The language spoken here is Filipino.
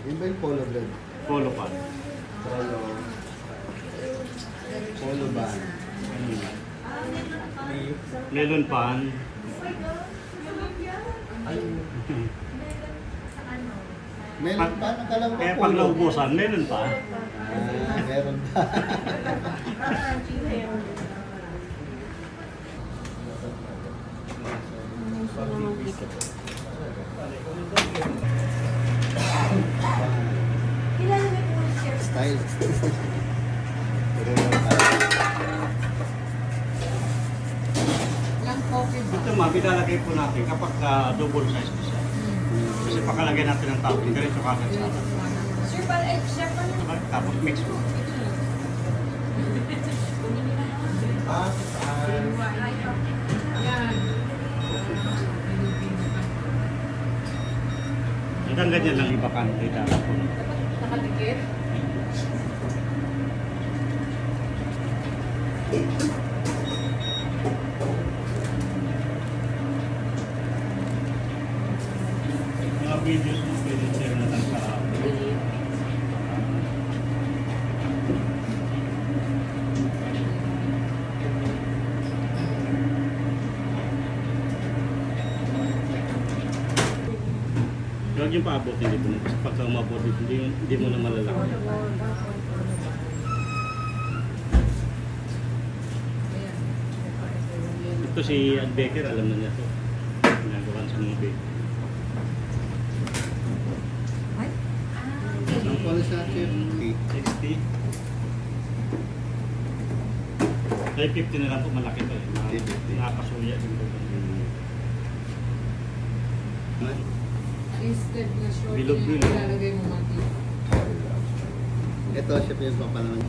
Yun ba yung polo bread? Polo pan. Polo. Polo ban. Melon pan. Meron pa? Nakala ko Kaya polo. pag naubusan, melon pa. Meron pa. Style. Pero lang tayo. Ito mabilalagay po natin kapag double size po siya. Kasi pakalagay natin ng topping, ganito kagad sa atin. Sir, chef, ano? Tapos mix mo. Yan. Hanggang ganyan lang ibakan kay dapat po. Nakadikit? Mga videos mo pwede share na lang sa huwag yung paabot hindi po. Kasi pagka umabot hindi mo na malalaman. Ito si Ad Baker, alam na niya ito. Ginagawa sa mga baker. Ang polo sa chef. 60. Kaya 50 na lang po, malaki pa eh. 50. Nakapasuya din po. Instead na short, Bilog-bilog. ilalagay mo mati. Ito, chef yung papalangan.